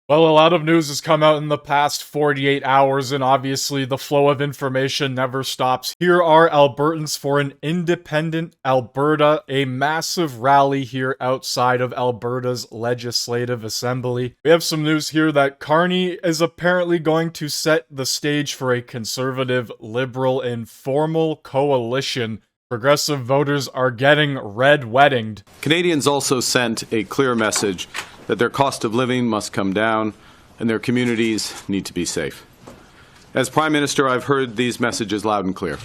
Well, a lot of news has come out in the past 48 hours, and obviously the flow of information never stops. Here are Albertans for an independent Alberta, a massive rally here outside of Alberta's Legislative Assembly. We have some news here that Carney is apparently going to set the stage for a conservative, liberal, informal coalition. Progressive voters are getting red-weddinged. Canadians also sent a clear message that their cost of living must come down and their communities need to be safe. As Prime Minister, I've heard these messages loud and clear,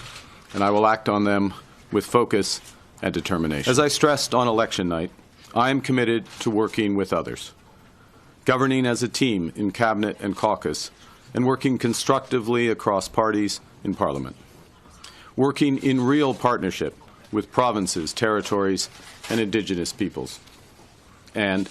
and I will act on them with focus and determination. As I stressed on election night, I am committed to working with others, governing as a team in Cabinet and caucus, and working constructively across parties in Parliament, working in real partnership with provinces, territories, and Indigenous peoples, and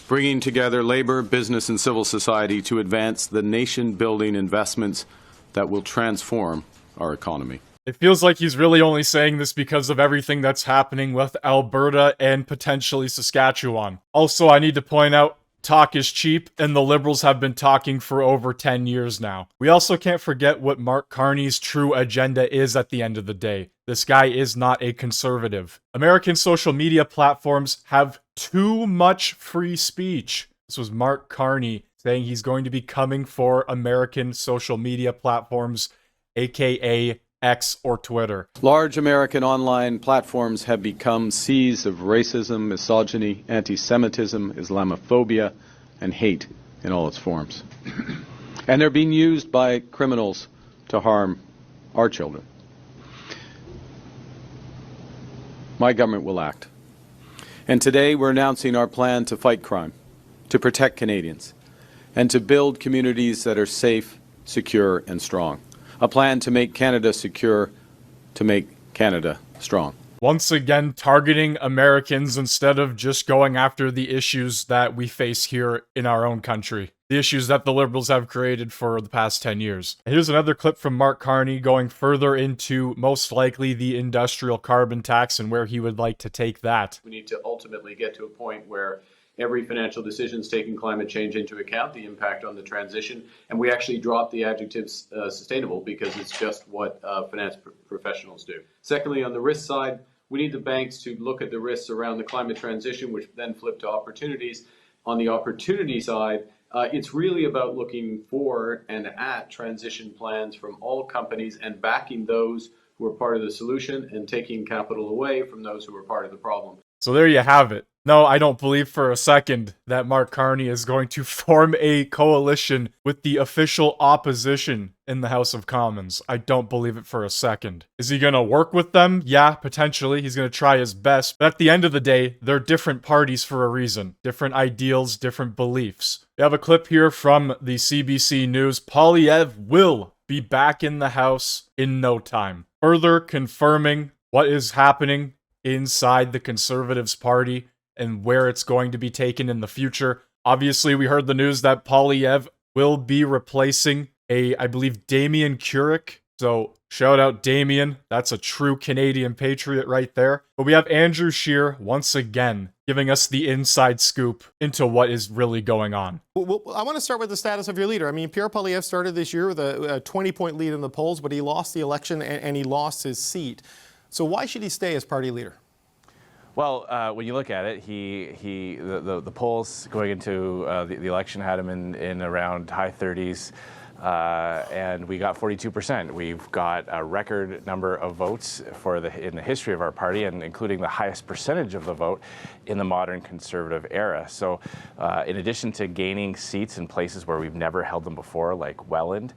bringing together labor, business, and civil society to advance the nation-building investments that will transform our economy. It feels like he's really only saying this because of everything that's happening with Alberta and potentially Saskatchewan. Also, I need to point out, talk is cheap, and the Liberals have been talking for over 10 years now. We also can't forget what Mark Carney's true agenda is at the end of the day. This guy is not a conservative. American social media platforms have too much free speech. This was Mark Carney saying he's going to be coming for American social media platforms, aka X or Twitter. Large American online platforms have become seas of racism, misogyny, anti-Semitism, Islamophobia, and hate in all its forms. And they're being used by criminals to harm our children. My government will act. And today we're announcing our plan to fight crime, to protect Canadians, and to build communities that are safe, secure, and strong. A plan to make Canada secure, to make Canada strong. Once again, targeting Americans instead of just going after the issues that we face here in our own country. The issues that the Liberals have created for the past 10 years. Here's another clip from Mark Carney going further into most likely the industrial carbon tax and where he would like to take that. We need to ultimately get to a point where every financial decision is taking climate change into account, the impact on the transition, and we actually drop the adjective sustainable because it's just what finance professionals do. Secondly, on the risk side, we need the banks to look at the risks around the climate transition, which then flip to opportunities. On the opportunity side, it's really about looking for and at transition plans from all companies and backing those who are part of the solution and taking capital away from those who are part of the problem. So there you have it. No, I don't believe for a second that Mark Carney is going to form a coalition with the official opposition in the House of Commons. I don't believe it for a second. Is he going to work with them? Yeah, potentially. He's going to try his best. But at the end of the day, they're different parties for a reason. Different ideals, different beliefs. We have a clip here from the CBC News. Poilievre will be back in the House in no time. Further confirming what is happening inside the Conservatives Party and where it's going to be taken in the future. Obviously, we heard the news that Poilievre will be replacing I believe, Damien Curic. So, shout out Damien. That's a true Canadian patriot right there. But we have Andrew Scheer, once again, giving us the inside scoop into what is really going on. Well, I want to start with the status of your leader. I mean, Pierre Poilievre started this year with a 20-point lead in the polls, but he lost the election and he lost his seat. So why should he stay as party leader? Well, when you look at it, the polls going into the election had him in around high 30s. And we got 42%. We've got a record number of votes in the history of our party, and including the highest percentage of the vote in the modern Conservative era. So in addition to gaining seats in places where we've never held them before, like Welland,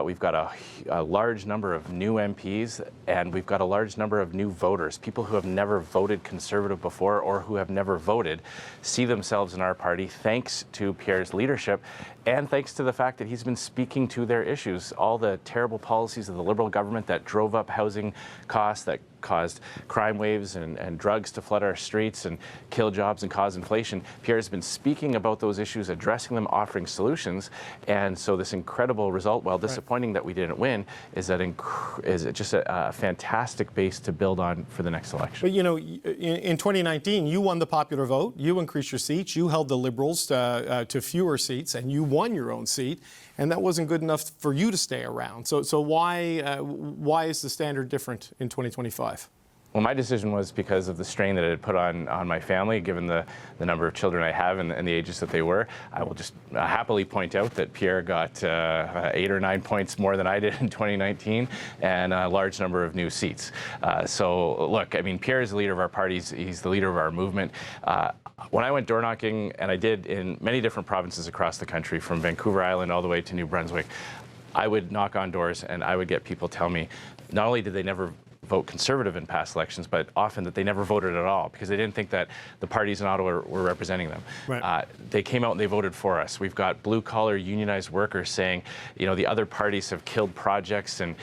we've got a large number of new MPs, and we've got a large number of new voters, people who have never voted Conservative before or who have never voted, see themselves in our party thanks to Pierre's leadership and thanks to the fact that he's been speaking to their issues. All the terrible policies of the Liberal government that drove up housing costs, that caused crime waves and drugs to flood our streets and kill jobs and cause inflation. Pierre has been speaking about those issues, addressing them, offering solutions. And so this incredible result, while disappointing that we didn't win, is just a fantastic base to build on for the next election. But, you know, in 2019, you won the popular vote, you increased your seats, you held the Liberals to fewer seats, and you won your own seat, and that wasn't good enough for you to stay around. So why is the standard different in 2025? Well, my decision was because of the strain that it had put on my family, given the number of children I have and the ages that they were. I will just happily point out that Pierre got 8 or 9 points more than I did in 2019 and a large number of new seats. So, look, I mean, Pierre is the leader of our party. He's the leader of our movement. When I went door knocking, and I did in many different provinces across the country, from Vancouver Island all the way to New Brunswick, I would knock on doors and I would get people tell me not only did they never vote Conservative in past elections, but often that they never voted at all because they didn't think that the parties in Ottawa were representing them. Right. They came out and they voted for us. We've got blue-collar unionized workers saying, you know, the other parties have killed projects and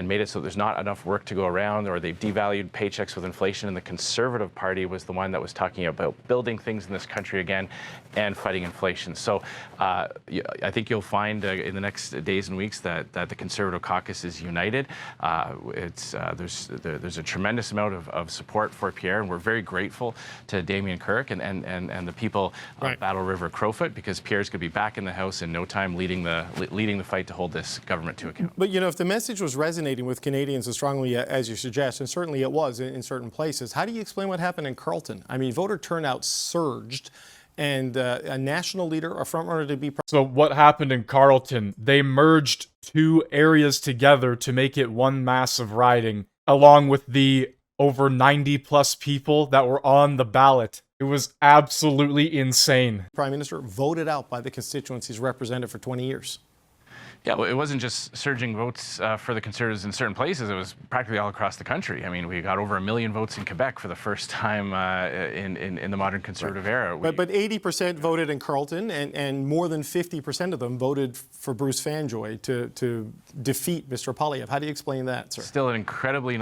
made it so there's not enough work to go around, or they've devalued paychecks with inflation, and the Conservative Party was the one that was talking about building things in this country again and fighting inflation. So I think you'll find in the next days and weeks that the Conservative caucus is united. There's a tremendous amount of support for Pierre, and we're very grateful to Damien Kirk and the people of Battle River Crowfoot, because Pierre's going to be back in the House in no time, leading the fight to hold this government to account. But, you know, if the message was resonating with Canadians as strongly as you suggest, and certainly it was in certain places, how do you explain what happened in Carleton? I mean, voter turnout surged, and a national leader, a frontrunner to be... So what happened in Carleton, they merged two areas together to make it one massive riding, along with the over 90 plus people that were on the ballot. It was absolutely insane. Prime Minister voted out by the constituencies represented for 20 years. Yeah, well, it wasn't just surging votes for the Conservatives in certain places. It was practically all across the country. I mean, we got over 1 million votes in Quebec for the first time in the modern Conservative era. But 80% voted in Carleton, and more than 50% of them voted for Bruce Fanjoy to defeat Mr. Poilievre. How do you explain that, sir? Still an incredibly,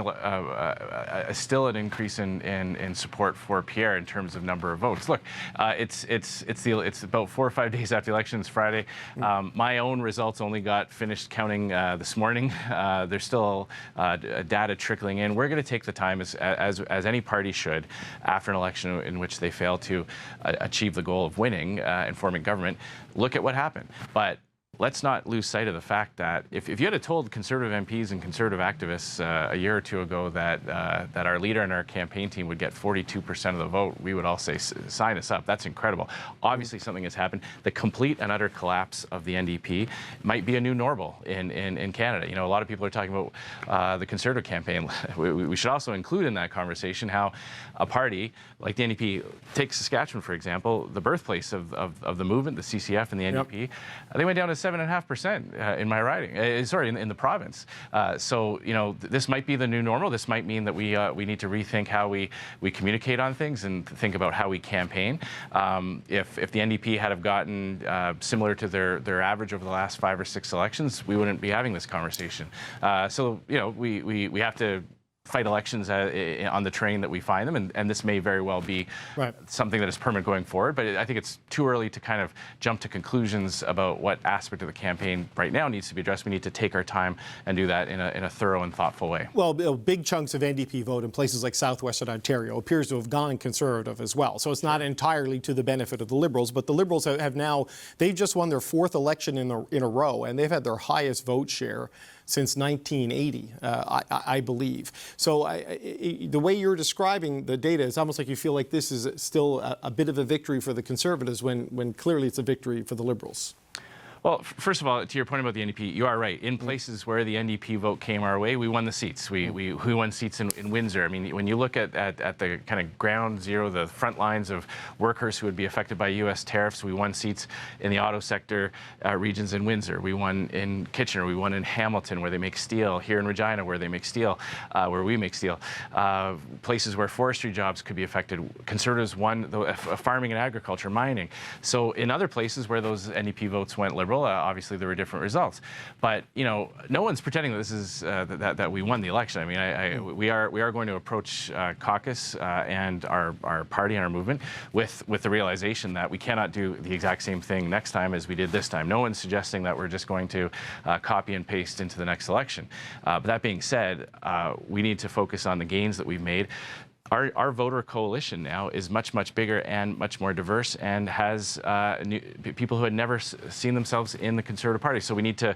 still an increase in support for Pierre in terms of number of votes. Look, it's about 4 or 5 days after the election. It's Friday. My own results only got finished counting this morning. There's still data trickling in. We're going to take the time, as any party should, after an election in which they fail to achieve the goal of winning and forming government, look at what happened. But let's not lose sight of the fact that if you had told Conservative MPs and Conservative activists a year or two ago that our leader and our campaign team would get 42% of the vote, we would all say, sign us up. That's incredible. Obviously, something has happened. The complete and utter collapse of the NDP might be a new normal in Canada. You know, a lot of people are talking about the Conservative campaign. We should also include in that conversation how a party like the NDP, take Saskatchewan, for example, the birthplace of the movement, the CCF and the NDP, they went down to 7.5% in my riding. In the province. So, you know, this might be the new normal. This might mean that we need to rethink how we communicate on things and think about how we campaign. If the NDP had have gotten similar to their average over the last 5 or 6 elections, we wouldn't be having this conversation. So, you know, we have to fight elections on the train that we find them, and this may very well be something that is permanent going forward, but I think it's too early to kind of jump to conclusions about what aspect of the campaign right now needs to be addressed. We need to take our time and do that in a thorough and thoughtful way. Well, big chunks of NDP vote in places like southwestern Ontario appears to have gone Conservative as well, so it's not entirely to the benefit of the Liberals, but the Liberals have now, they've just won their 4th election in a row, and they've had their highest vote share since 1980, I believe. So the way you're describing the data, it's almost like you feel like this is still a bit of a victory for the Conservatives when clearly it's a victory for the Liberals. Well, first of all, to your point about the NDP, you are right. In places where the NDP vote came our way, we won the seats. We won seats in Windsor. I mean, when you look at the kind of ground zero, the front lines of workers who would be affected by U.S. tariffs, we won seats in the auto sector regions in Windsor. We won in Kitchener. We won in Hamilton, where they make steel. Here in Regina, where they make steel, where we make steel. Places where forestry jobs could be affected. Conservatives won farming and agriculture, mining. So in other places where those NDP votes went Liberal, Liberal. Obviously, there were different results, but no one's pretending that this is that we won the election. I mean, we are going to approach caucus and our party and our movement with the realization that we cannot do the exact same thing next time as we did this time. No one's suggesting that we're just going to copy and paste into the next election. But that being said, we need to focus on the gains that we've made. Our voter coalition now is much bigger and much more diverse, and has people who had never seen themselves in the Conservative Party. So we need to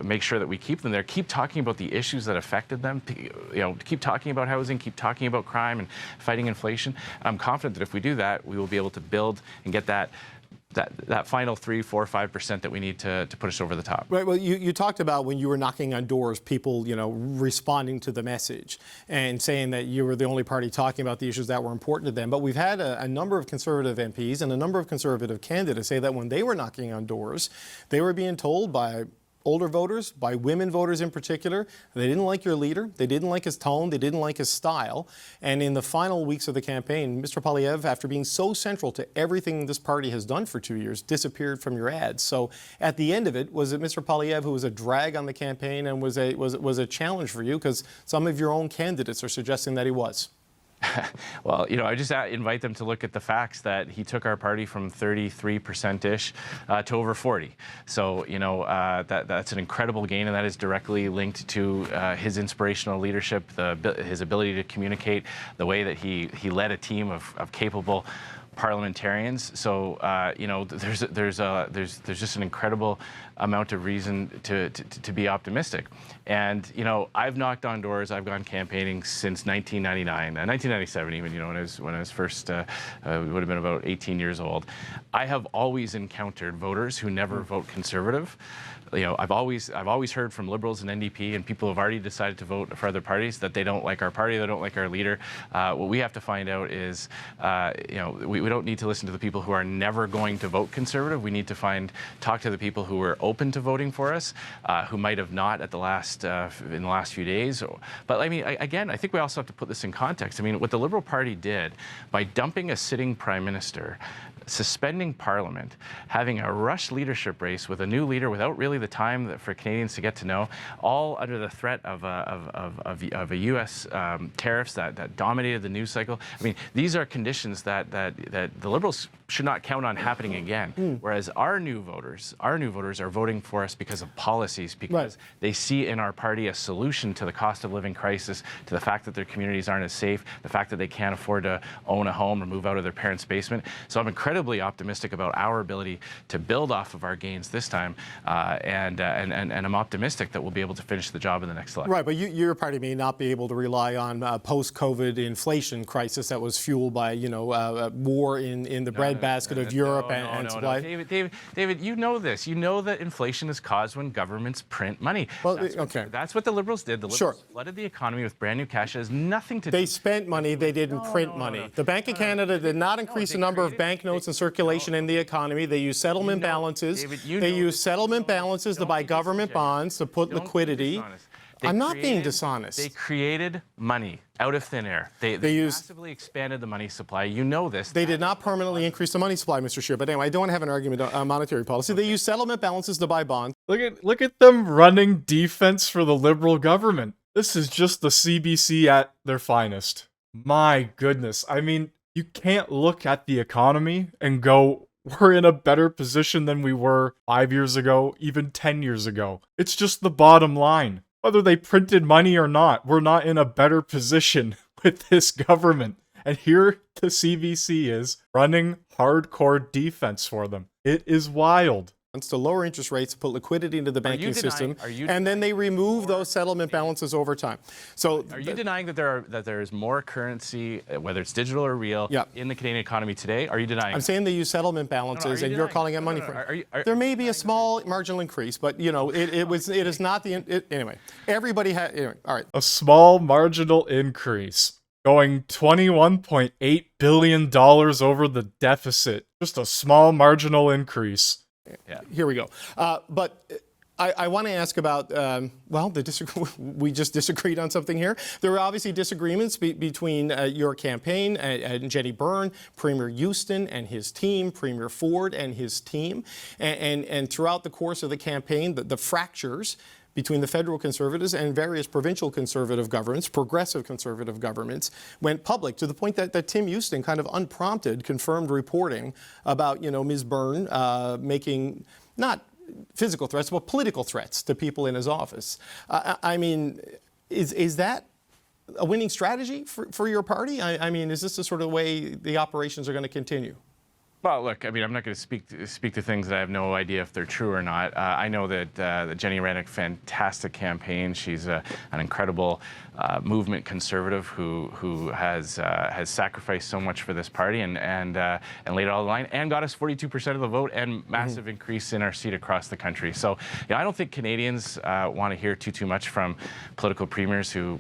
make sure that we keep them there, keep talking about the issues that affected them, keep talking about housing, keep talking about crime and fighting inflation. I'm confident that if we do that, we will be able to build and get that final 3, 4, 5% that we need to put us over the top. Right. Well, you talked about when you were knocking on doors, people, responding to the message and saying that you were the only party talking about the issues that were important to them. But we've had a number of Conservative MPs and a number of Conservative candidates say that when they were knocking on doors, they were being told by older voters, by women voters in particular, they didn't like your leader, they didn't like his tone, they didn't like his style. And in the final weeks of the campaign, Mr. Poilievre, after being so central to everything this party has done for 2 years, disappeared from your ads. So at the end of it, was it Mr. Poilievre who was a drag on the campaign and was a challenge for you? Because some of your own candidates are suggesting that he was. Well, I just invite them to look at the facts that he took our party from 33%-ish to over 40. So, that's an incredible gain, and that is directly linked to his inspirational leadership, his ability to communicate, the way that he led a team of capable parliamentarians. So there's just an incredible amount of reason to be optimistic. And I've knocked on doors, I've gone campaigning since 1999, 1997 even. When I was first would have been about 18 years old. I have always encountered voters who never vote Conservative. I've always heard from Liberals and NDP and people who have already decided to vote for other parties that they don't like our party, they don't like our leader. What we have to find out is, we don't need to listen to the people who are never going to vote Conservative. We need to talk to the people who were open to voting for us, who might have not in the last few days. But again, I think we also have to put this in context. What the Liberal Party did by dumping a sitting Prime Minister, suspending Parliament, having a rush leadership race with a new leader without really the time for Canadians to get to know, all under the threat of a U.S. Tariffs that dominated the news cycle. These are conditions that the Liberals should not count on happening again. Whereas our new voters are voting for us because of policies, because they see in our party a solution to the cost of living crisis, to the fact that their communities aren't as safe, the fact that they can't afford to own a home or move out of their parents' basement. So I'm incredibly optimistic about our ability to build off of our gains this time, and I'm optimistic that we'll be able to finish the job in the next election. Right, but your party may not be able to rely on post-COVID inflation crisis that was fueled by war in the breadbasket of Europe and supply. David, you know this. You know that inflation is caused when governments print money. Well, that's what the Liberals did. The Liberals flooded the economy with brand new cash. It has nothing to do. They spent money. They didn't print money. The Bank of Canada did not increase the number of banknotes in circulation in the economy. They used settlement balances. David, they used settlement balances to buy government bonds to put liquidity. I'm not being dishonest. They created money out of thin air. They massively expanded the money supply. You know this. They did not permanently increase the money supply, Mr. Scheer. But anyway, I don't want to have an argument on monetary policy. They used settlement balances to buy bonds. Look at them running defense for the Liberal government. This is just the CBC at their finest. My goodness. You can't look at the economy and go, we're in a better position than we were 5 years ago, even 10 years ago. It's just the bottom line. Whether they printed money or not, we're not in a better position with this government. And here the CBC is running hardcore defense for them. It is wild. To lower interest rates, to put liquidity into the banking system, and then they remove those settlement balances over time. So, are you denying that there is more currency, whether it's digital or real, in the Canadian economy today? Are you denying? I'm saying they use settlement balances, and you're calling it money. There may be a small marginal increase, but it is not the anyway. Everybody had all right. A small marginal increase. Going $21.8 billion over the deficit. Just a small marginal increase. Yeah. Here we go. But I want to ask about, well, we just disagreed on something here. There were obviously disagreements between your campaign and Jenny Byrne, Premier Houston and his team, Premier Ford and his team. And throughout the course of the campaign, the fractures between the federal Conservatives and various provincial Conservative governments, progressive Conservative governments, went public to the point that Tim Houston kind of unprompted confirmed reporting about, Ms. Byrne making not physical threats, but political threats to people in his office. I mean, is that a winning strategy for your party? I mean, is this the sort of way the operations are going to continue? Well, look, I mean, I'm not going to speak to things that I have no idea if they're true or not. I know that Jenny ran a fantastic campaign. She's an incredible movement conservative who has sacrificed so much for this party and laid it all on the line and got us 42% of the vote and massive increase in our seat across the country. So, I don't think Canadians want to hear too much from political premiers who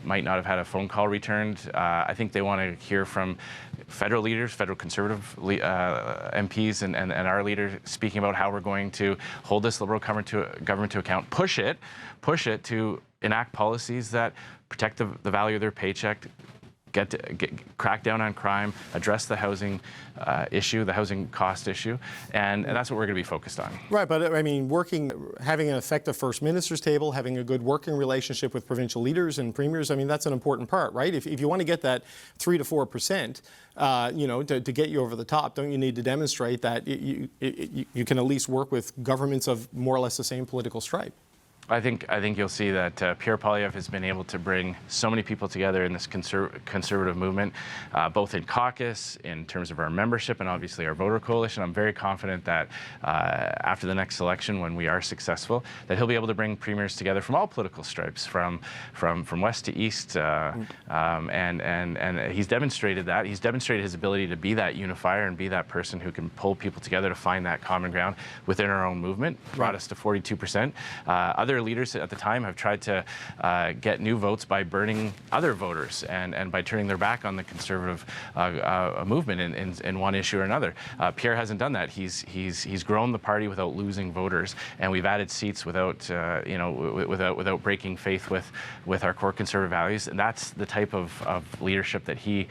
might not have had a phone call returned. I think they want to hear from federal leaders, federal Conservative MPs and our leader speaking about how we're going to hold this Liberal government to account, push it to enact policies that protect the value of their paycheck, crack down on crime, address the housing issue, the housing cost issue, and that's what we're going to be focused on. Right, but I mean, having an effective First Minister's table, having a good working relationship with provincial leaders and premiers, I mean, that's an important part, right? If you want to get that 3 to 4%, to get you over the top, don't you need to demonstrate that you can at least work with governments of more or less the same political stripe? I think you'll see that Pierre Poilievre has been able to bring so many people together in this conservative movement, both in caucus, in terms of our membership, and obviously our voter coalition. I'm very confident that after the next election, when we are successful, that he'll be able to bring premiers together from all political stripes, from west to east, and he's demonstrated that. He's demonstrated his ability to be that unifier and be that person who can pull people together to find that common ground within our own movement. Brought us to 42%. Other leaders at the time have tried to get new votes by burning other voters and by turning their back on the Conservative movement in one issue or another. Pierre hasn't done that. He's grown the party without losing voters, and we've added seats without without breaking faith with our core Conservative values. And that's the type of leadership that he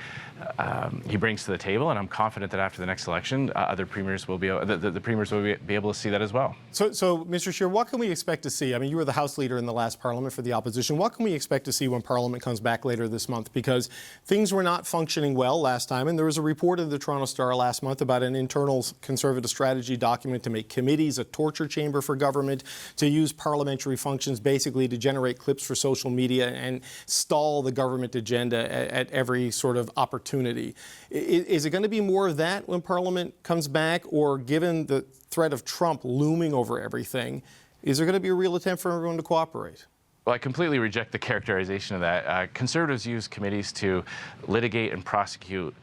brings to the table. And I'm confident that after the next election, other premiers will be the premiers will be able to see that as well. So, Mr. Scheer, what can we expect to see? I mean, you were the House Leader in the last Parliament for the opposition. What can we expect to see when Parliament comes back later this month? Because things were not functioning well last time, and there was a report in the Toronto Star last month about an internal Conservative strategy document to make committees a torture chamber for government, to use parliamentary functions basically to generate clips for social media and stall the government agenda at every sort of opportunity. Is it going to be more of that when Parliament comes back, or given the threat of Trump looming over everything, is there going to be a real attempt for everyone to cooperate? Well, I completely reject the characterization of that. Conservatives use committees to litigate and prosecute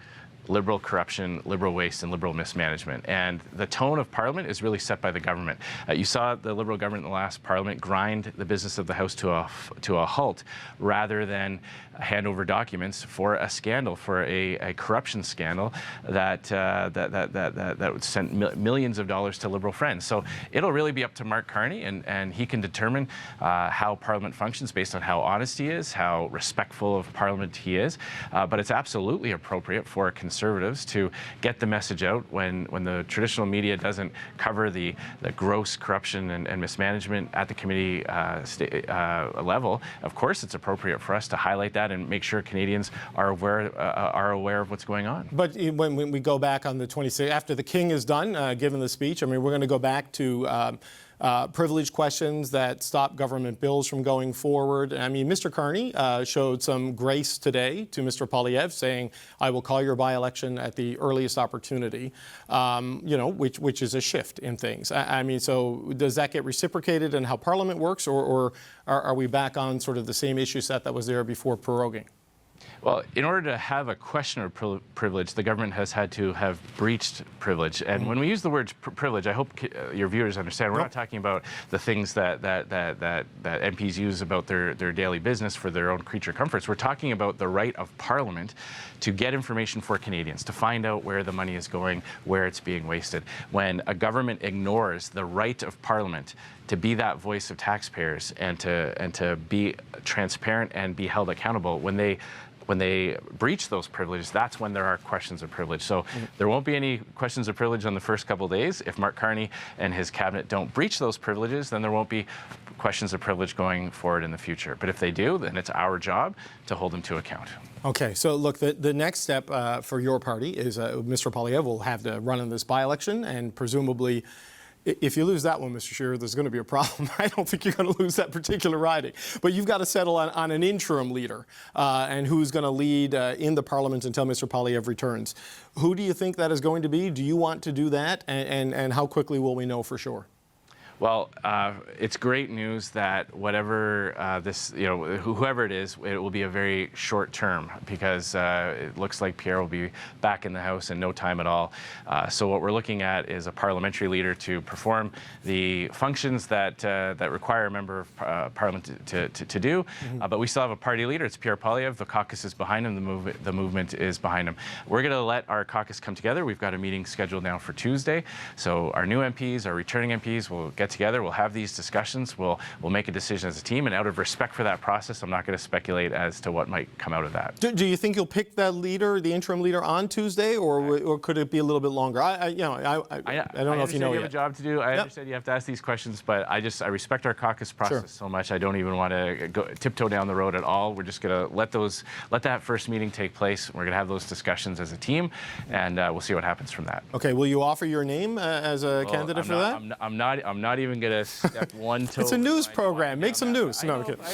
Liberal corruption, Liberal waste, and Liberal mismanagement. And the tone of Parliament is really set by the government. You saw the Liberal government in the last Parliament grind the business of the House to a halt, rather than hand over documents for a scandal, for a corruption scandal that would send millions of dollars to Liberal friends. So it'll really be up to Mark Carney, and he can determine how Parliament functions based on how honest he is, how respectful of Parliament he is. But it's absolutely appropriate for Conservatives to get the message out when the traditional media doesn't cover the gross corruption and mismanagement at the committee level. Of course, it's appropriate for us to highlight that and make sure Canadians are aware of what's going on. But when we go back on the 26th, after the King is done, given the speech, I mean, we're going to go back to privilege questions that stop government bills from going forward. I mean, Mr. Carney showed some grace today to Mr. Poilievre, saying, I will call your by-election at the earliest opportunity, which is a shift in things. I mean, so does that get reciprocated in how Parliament works, or are we back on sort of the same issue set that was there before proroguing? Well, in order to have a question of privilege, the government has had to have breached privilege. And when we use the word privilege, I hope your viewers understand, we're not talking about the things that MPs use about their daily business for their own creature comforts. We're talking about the right of Parliament to get information for Canadians, to find out where the money is going, where it's being wasted. When a government ignores the right of Parliament to be that voice of taxpayers and to be transparent and be held accountable, when they breach those privileges, that's when there are questions of privilege. So there won't be any questions of privilege on the first couple of days. If Mark Carney and his cabinet don't breach those privileges, then there won't be questions of privilege going forward in the future. But if they do, then it's our job to hold them to account. Okay, so look, the next step for your party is Mr. Poilievre will have to run in this by-election, and presumably, if you lose that one, Mr. Scheer, there's going to be a problem. I don't think you're going to lose that particular riding. But you've got to settle on an interim leader and who's going to lead in the Parliament until Mr. Poilievre returns. Who do you think that is going to be? Do you want to do that? And how quickly will we know for sure? Well, it's great news that whatever whoever it is, it will be a very short term, because it looks like Pierre will be back in the House in no time at all. So what we're looking at is a parliamentary leader to perform the functions that require a member of Parliament to do. But we still have a party leader. It's Pierre Poilievre. The caucus is behind him. The movement is behind him. We're going to let our caucus come together. We've got a meeting scheduled now for Tuesday. So our new MPs, our returning MPs will get together. We'll have these discussions. We'll make a decision as a team. And out of respect for that process, I'm not going to speculate as to what might come out of that. Do you think you'll pick that leader, the interim leader, on Tuesday, or could it be a little bit longer? I don't know if you know you yet. have a job to do. I understand you have to ask these questions, but I respect our caucus process so much. I don't even want to go tiptoe down the road at all. We're just going to let that first meeting take place. We're going to have those discussions as a team, and we'll see what happens from that. Okay. Will you offer your name as a candidate for that? I'm not even going to step one toe. It's a news program. Make some news. No, I'm kidding.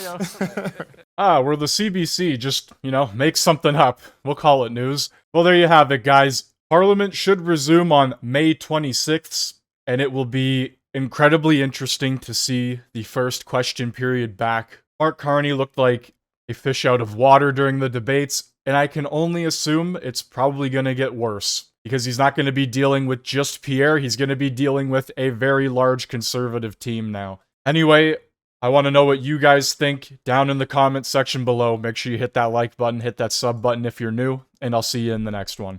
I know. We're the CBC. Just, make something up. We'll call it news. Well, there you have it, guys. Parliament should resume on May 26th, and it will be incredibly interesting to see the first question period back. Mark Carney looked like a fish out of water during the debates, and I can only assume it's probably going to get worse, because he's not going to be dealing with just Pierre. He's going to be dealing with a very large Conservative team now. Anyway, I want to know what you guys think down in the comments section below. Make sure you hit that like button, hit that sub button if you're new, and I'll see you in the next one.